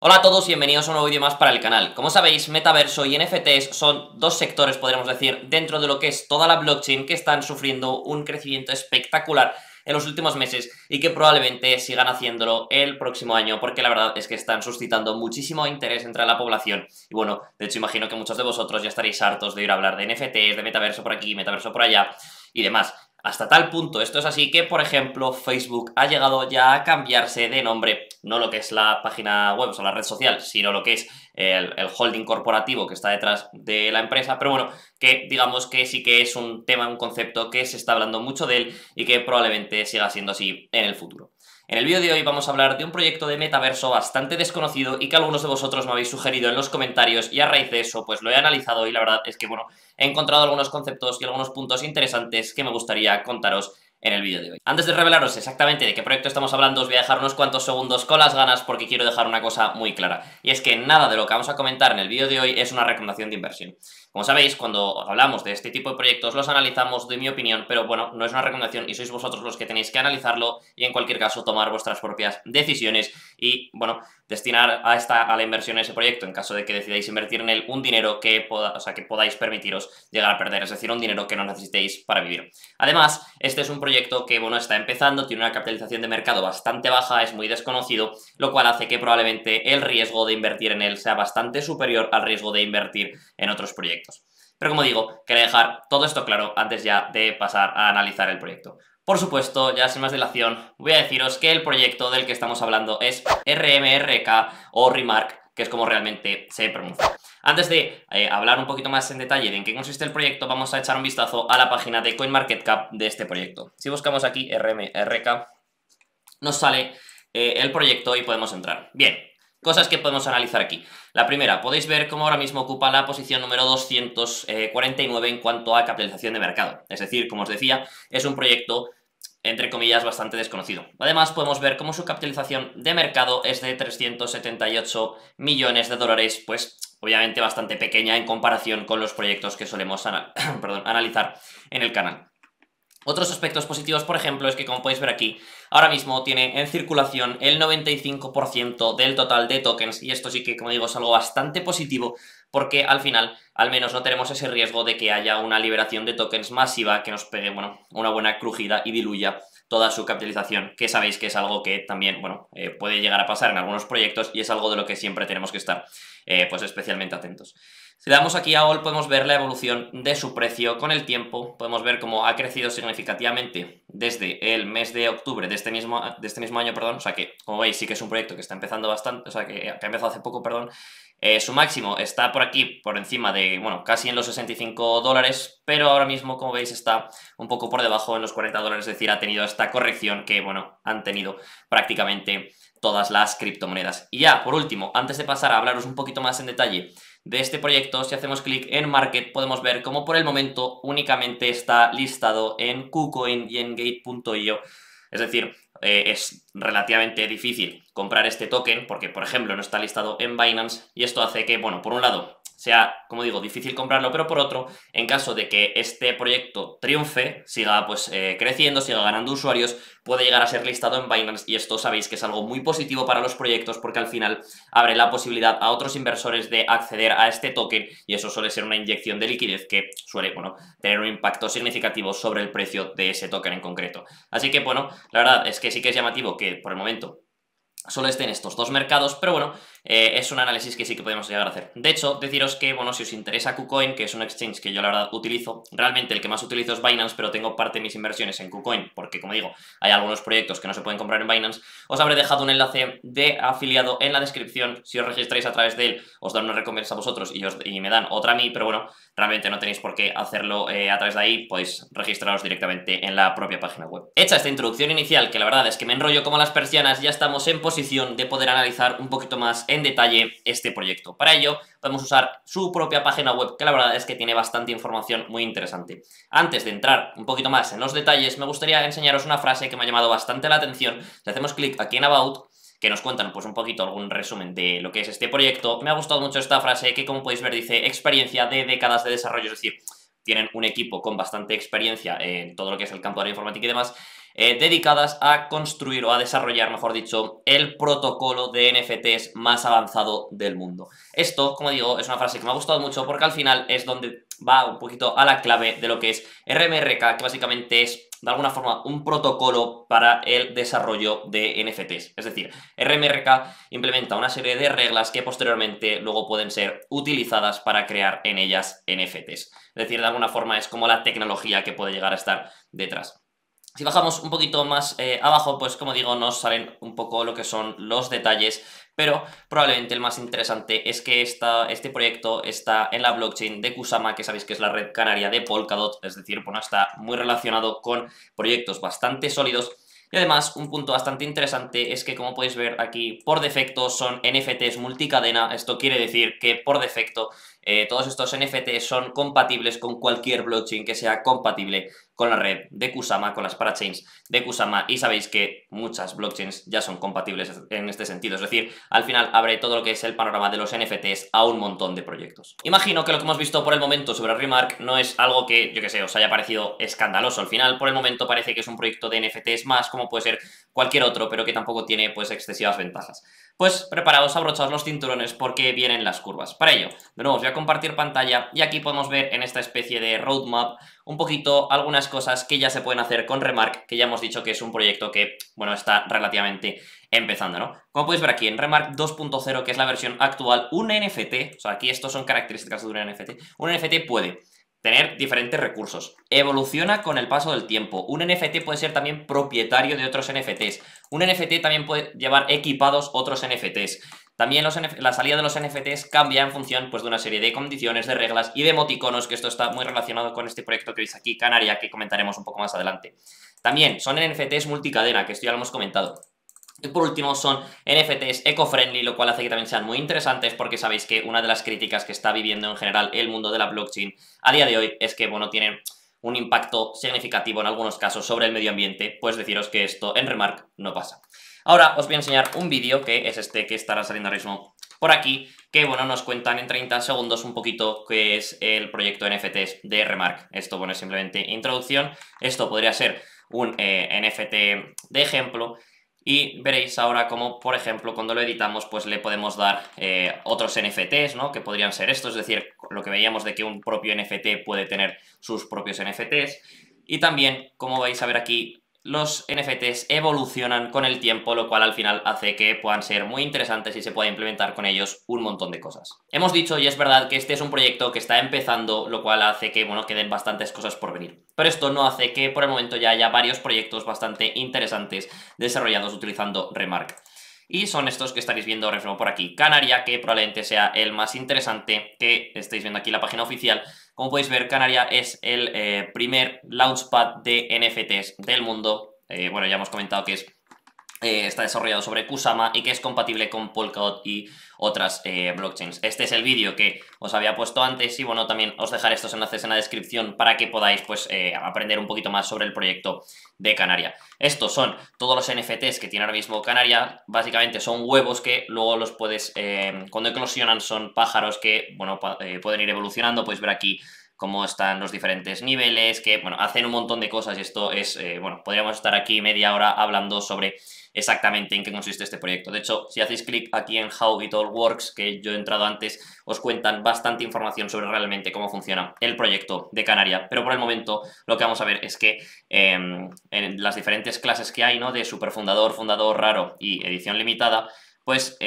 Hola a todos y bienvenidos a un nuevo vídeo más para el canal. Como sabéis, metaverso y NFTs son dos sectores, podríamos decir, dentro de lo que es toda la blockchain que están sufriendo un crecimiento espectacular en los últimos meses y que probablemente sigan haciéndolo el próximo año, porque la verdad es que están suscitando muchísimo interés entre la población. Y bueno, de hecho imagino que muchos de vosotros ya estaréis hartos de oír hablar de NFTs, de metaverso por aquí, metaverso por allá y demás. Hasta tal punto, esto es así que, por ejemplo, Facebook ha llegado ya a cambiarse de nombre, no lo que es la página web o la red social, sino lo que es el holding corporativo que está detrás de la empresa, pero bueno, que digamos que sí que es un tema, un concepto que se está hablando mucho de él y que probablemente siga siendo así en el futuro. En el vídeo de hoy vamos a hablar de un proyecto de metaverso bastante desconocido y que algunos de vosotros me habéis sugerido en los comentarios, y a raíz de eso pues lo he analizado y la verdad es que bueno, he encontrado algunos conceptos y algunos puntos interesantes que me gustaría contaros en el vídeo de hoy. Antes de revelaros exactamente de qué proyecto estamos hablando, os voy a dejar unos cuantos segundos con las ganas porque quiero dejar una cosa muy clara, y es que nada de lo que vamos a comentar en el vídeo de hoy es una recomendación de inversión. Como sabéis, cuando hablamos de este tipo de proyectos los analizamos de mi opinión, pero bueno, no es una recomendación y sois vosotros los que tenéis que analizarlo y en cualquier caso tomar vuestras propias decisiones y, bueno, destinar a la inversión ese proyecto en caso de que decidáis invertir en él un dinero que que podáis permitiros llegar a perder, es decir, un dinero que no necesitéis para vivir. Además, este es un proyecto que, bueno, está empezando, tiene una capitalización de mercado bastante baja, es muy desconocido, lo cual hace que probablemente el riesgo de invertir en él sea bastante superior al riesgo de invertir en otros proyectos. Pero como digo, quería dejar todo esto claro antes ya de pasar a analizar el proyecto. Por supuesto, ya sin más dilación, voy a deciros que el proyecto del que estamos hablando es RMRK o Remark, que es como realmente se pronuncia. Antes de hablar un poquito más en detalle de en qué consiste el proyecto, vamos a echar un vistazo a la página de CoinMarketCap de este proyecto. Si buscamos aquí RMRK, nos sale el proyecto y podemos entrar. Bien, cosas que podemos analizar aquí. La primera, podéis ver cómo ahora mismo ocupa la posición número 249 en cuanto a capitalización de mercado. Es decir, como os decía, es un proyecto entre comillas bastante desconocido. Además podemos ver cómo su capitalización de mercado es de 378 millones de dólares, pues obviamente bastante pequeña en comparación con los proyectos que solemos analizar en el canal. Otros aspectos positivos, por ejemplo, es que, como podéis ver aquí, ahora mismo tiene en circulación el 95% del total de tokens, y esto sí que, como digo, es algo bastante positivo, porque al final, al menos no tenemos ese riesgo de que haya una liberación de tokens masiva que nos pegue, bueno, una buena crujida y diluya toda su capitalización, que sabéis que es algo que también, bueno, puede llegar a pasar en algunos proyectos y es algo de lo que siempre tenemos que estar, pues especialmente atentos. Si le damos aquí a All podemos ver la evolución de su precio con el tiempo, podemos ver cómo ha crecido significativamente desde el mes de octubre de este mismo año, perdón, o sea que, como veis, sí que es un proyecto que está empezando bastante, o sea que ha empezado hace poco, perdón. Su máximo está por aquí, por encima de, bueno, casi en los 65 dólares, pero ahora mismo, como veis, está un poco por debajo en los 40 dólares, es decir, ha tenido esta corrección que, bueno, han tenido prácticamente todas las criptomonedas. Y ya, por último, antes de pasar a hablaros un poquito más en detalle de este proyecto, si hacemos clic en Market podemos ver cómo por el momento únicamente está listado en KuCoin y en Gate.io, es decir, es relativamente difícil comprar este token porque, por ejemplo, no está listado en Binance, y esto hace que, bueno, por un lado sea, como digo, difícil comprarlo, pero por otro, en caso de que este proyecto triunfe, siga pues creciendo, siga ganando usuarios, puede llegar a ser listado en Binance, y esto sabéis que es algo muy positivo para los proyectos porque al final abre la posibilidad a otros inversores de acceder a este token, y eso suele ser una inyección de liquidez que suele, bueno, tener un impacto significativo sobre el precio de ese token en concreto. Así que, bueno, la verdad es que sí que es llamativo que por el momento solo estén estos dos mercados, pero bueno, es un análisis que sí que podemos llegar a hacer. De hecho, deciros que, bueno, si os interesa KuCoin, que es un exchange que yo la verdad utilizo, realmente el que más utilizo es Binance, pero tengo parte de mis inversiones en KuCoin, porque como digo, hay algunos proyectos que no se pueden comprar en Binance. Os habré dejado un enlace de afiliado en la descripción. Si os registráis a través de él, os dan una recompensa a vosotros y me dan otra a mí, pero bueno, realmente no tenéis por qué hacerlo a través de ahí, podéis registraros directamente en la propia página web. Hecha esta introducción inicial, que la verdad es que me enrollo como las persianas, ya estamos en posición de poder analizar un poquito más en detalle este proyecto. Para ello podemos usar su propia página web, que la verdad es que tiene bastante información muy interesante. Antes de entrar un poquito más en los detalles, me gustaría enseñaros una frase que me ha llamado bastante la atención. Si hacemos clic aquí en About, que nos cuentan pues un poquito algún resumen de lo que es este proyecto, me ha gustado mucho esta frase que, como podéis ver, dice experiencia de décadas de desarrollo, es decir, tienen un equipo con bastante experiencia en todo lo que es el campo de la informática y demás. dedicadas a construir o a desarrollar, mejor dicho, el protocolo de NFTs más avanzado del mundo. Esto, como digo, es una frase que me ha gustado mucho porque al final es donde va un poquito a la clave de lo que es RMRK, que básicamente es de alguna forma un protocolo para el desarrollo de NFTs. Es decir, RMRK implementa una serie de reglas que posteriormente luego pueden ser utilizadas para crear en ellas NFTs. Es decir, de alguna forma es como la tecnología que puede llegar a estar detrás. Si bajamos un poquito más abajo, pues como digo, nos salen un poco lo que son los detalles, pero probablemente el más interesante es que este proyecto está en la blockchain de Kusama, que sabéis que es la red canaria de Polkadot, es decir, bueno, está muy relacionado con proyectos bastante sólidos. Y además, un punto bastante interesante es que, como podéis ver aquí, por defecto son NFTs multicadena. Esto quiere decir que por defecto todos estos NFTs son compatibles con cualquier blockchain que sea compatible con la red de Kusama, con las parachains de Kusama, y sabéis que muchas blockchains ya son compatibles en este sentido. Es decir, al final abre todo lo que es el panorama de los NFTs a un montón de proyectos. Imagino que lo que hemos visto por el momento sobre Remark no es algo que, yo que sé, os haya parecido escandaloso. Al final, por el momento, parece que es un proyecto de NFTs más, como puede ser cualquier otro, pero que tampoco tiene, pues, excesivas ventajas. Pues preparaos, abrochaos los cinturones porque vienen las curvas. Para ello, de nuevo os voy a compartir pantalla y aquí podemos ver en esta especie de roadmap un poquito algunas cosas que ya se pueden hacer con Remark, que ya hemos dicho que es un proyecto que, bueno, está relativamente empezando, ¿no? Como podéis ver aquí en Remark 2.0, que es la versión actual, un NFT, o sea, aquí estos son características de un NFT puede tener diferentes recursos, evoluciona con el paso del tiempo, un NFT puede ser también propietario de otros NFTs, un NFT también puede llevar equipados otros NFTs, también la salida de los NFTs cambia en función, pues, de una serie de condiciones, de reglas y de emoticonos, que esto está muy relacionado con este proyecto que veis aquí, Canaria, que comentaremos un poco más adelante. También son NFTs multicadena, que esto ya lo hemos comentado. Y por último son NFTs eco-friendly, lo cual hace que también sean muy interesantes porque sabéis que una de las críticas que está viviendo en general el mundo de la blockchain a día de hoy es que, bueno, tienen un impacto significativo en algunos casos sobre el medio ambiente. Pues deciros que esto en Remark no pasa. Ahora os voy a enseñar un vídeo, que es este que estará saliendo ahora mismo por aquí, que, bueno, nos cuentan en 30 segundos un poquito qué es el proyecto NFTs de Remark. Esto, bueno, es simplemente introducción. Esto podría ser un NFT de ejemplo. Y veréis ahora cómo, por ejemplo, cuando lo editamos, pues le podemos dar otros NFTs, ¿no? Que podrían ser estos, es decir, lo que veíamos de que un propio NFT puede tener sus propios NFTs. Y también, como vais a ver aquí, los NFTs evolucionan con el tiempo, lo cual al final hace que puedan ser muy interesantes y se pueda implementar con ellos un montón de cosas. Hemos dicho, y es verdad, que este es un proyecto que está empezando, lo cual hace que, bueno, queden bastantes cosas por venir. Pero esto no hace que por el momento ya haya varios proyectos bastante interesantes desarrollados utilizando Remark. Y son estos que estaréis viendo ahora mismo por aquí. Canaria, que probablemente sea el más interesante, que estáis viendo aquí la página oficial. Como podéis ver, Canaria es el primer launchpad de NFTs del mundo. Bueno, ya hemos comentado que está desarrollado sobre Kusama y que es compatible con Polkadot y otras blockchains. Este es el vídeo que os había puesto antes y, bueno, también os dejaré estos enlaces en la descripción para que podáis, pues, aprender un poquito más sobre el proyecto de Canaria. Estos son todos los NFTs que tiene ahora mismo Canaria. Básicamente son huevos que luego los puedes, cuando eclosionan, son pájaros que, bueno, pueden ir evolucionando. Podéis ver aquí cómo están los diferentes niveles, que, bueno, hacen un montón de cosas y esto es, bueno, podríamos estar aquí media hora hablando sobre exactamente en qué consiste este proyecto. De hecho, si hacéis clic aquí en How It All Works, que yo he entrado antes, os cuentan bastante información sobre realmente cómo funciona el proyecto de Canaria, pero por el momento lo que vamos a ver es que en las diferentes clases que hay, ¿no?, de superfundador, fundador raro y edición limitada, pues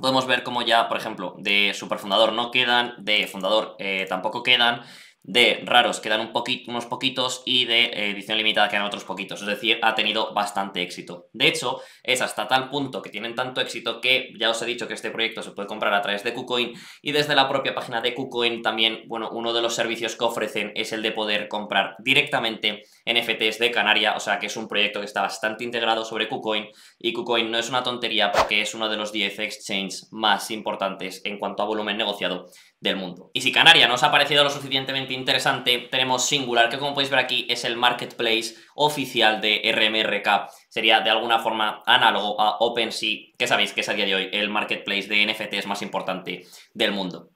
podemos ver cómo ya, por ejemplo, de superfundador no quedan, de fundador tampoco quedan, de raros quedan unos poquitos y de edición limitada quedan otros poquitos. Es decir, ha tenido bastante éxito. De hecho, es hasta tal punto que tienen tanto éxito que ya os he dicho que este proyecto se puede comprar a través de KuCoin, y desde la propia página de KuCoin también, bueno, uno de los servicios que ofrecen es el de poder comprar directamente NFTs de Canaria, o sea que es un proyecto que está bastante integrado sobre KuCoin, y KuCoin no es una tontería porque es uno de los 10 exchanges más importantes en cuanto a volumen negociado del mundo. Y si Canaria no os ha parecido lo suficientemente interesante, tenemos Singular, que como podéis ver aquí es el marketplace oficial de RMRK. Sería de alguna forma análogo a OpenSea, que sabéis que es a día de hoy el marketplace de NFTs más importante del mundo.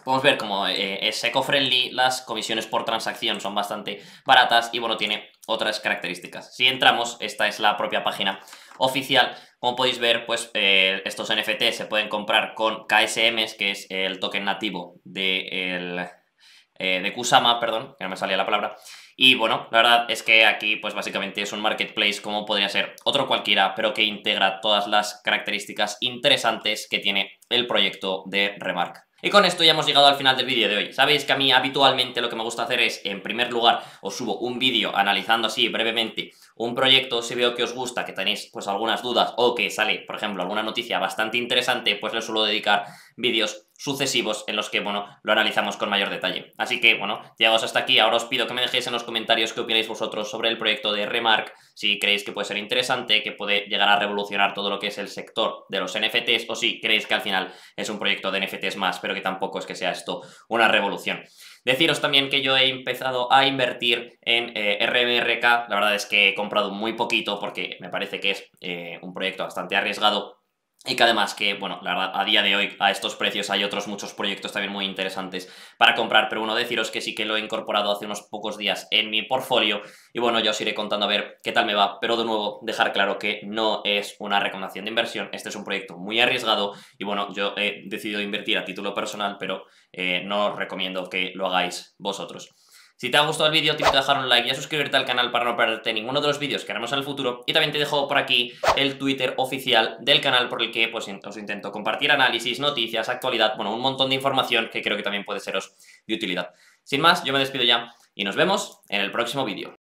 Podemos ver cómo es eco-friendly, las comisiones por transacción son bastante baratas y, bueno, tiene otras características. Si entramos, esta es la propia página oficial. Como podéis ver, pues estos NFT se pueden comprar con KSMs, que es el token nativo de Kusama, perdón, que no me salía la palabra. Y bueno, la verdad es que aquí pues básicamente es un marketplace como podría ser otro cualquiera, pero que integra todas las características interesantes que tiene el proyecto de Remark. Y con esto ya hemos llegado al final del vídeo de hoy. Sabéis que a mí habitualmente lo que me gusta hacer es, en primer lugar, os subo un vídeo analizando así brevemente un proyecto. Si veo que os gusta, que tenéis pues algunas dudas o que sale, por ejemplo, alguna noticia bastante interesante, pues le suelo dedicar vídeos sucesivos en los que, bueno, lo analizamos con mayor detalle. Así que, bueno, llegados hasta aquí, ahora os pido que me dejéis en los comentarios qué opináis vosotros sobre el proyecto de Remark, si creéis que puede ser interesante, que puede llegar a revolucionar todo lo que es el sector de los NFTs, o si creéis que al final es un proyecto de NFTs más, pero que tampoco es que sea esto una revolución. Deciros también que yo he empezado a invertir en RMRK, la verdad es que he comprado muy poquito porque me parece que es un proyecto bastante arriesgado. Y que además que, bueno, la verdad, a día de hoy, a estos precios hay otros muchos proyectos también muy interesantes para comprar, pero bueno, deciros que sí que lo he incorporado hace unos pocos días en mi portfolio y bueno, ya os iré contando a ver qué tal me va, pero de nuevo, dejar claro que no es una recomendación de inversión, este es un proyecto muy arriesgado y bueno, yo he decidido invertir a título personal, pero no os recomiendo que lo hagáis vosotros. Si te ha gustado el vídeo, te invito a dejar un like y a suscribirte al canal para no perderte ninguno de los vídeos que haremos en el futuro. Y también te dejo por aquí el Twitter oficial del canal por el que pues, os intento compartir análisis, noticias, actualidad, bueno, un montón de información que creo que también puede seros de utilidad. Sin más, yo me despido ya y nos vemos en el próximo vídeo.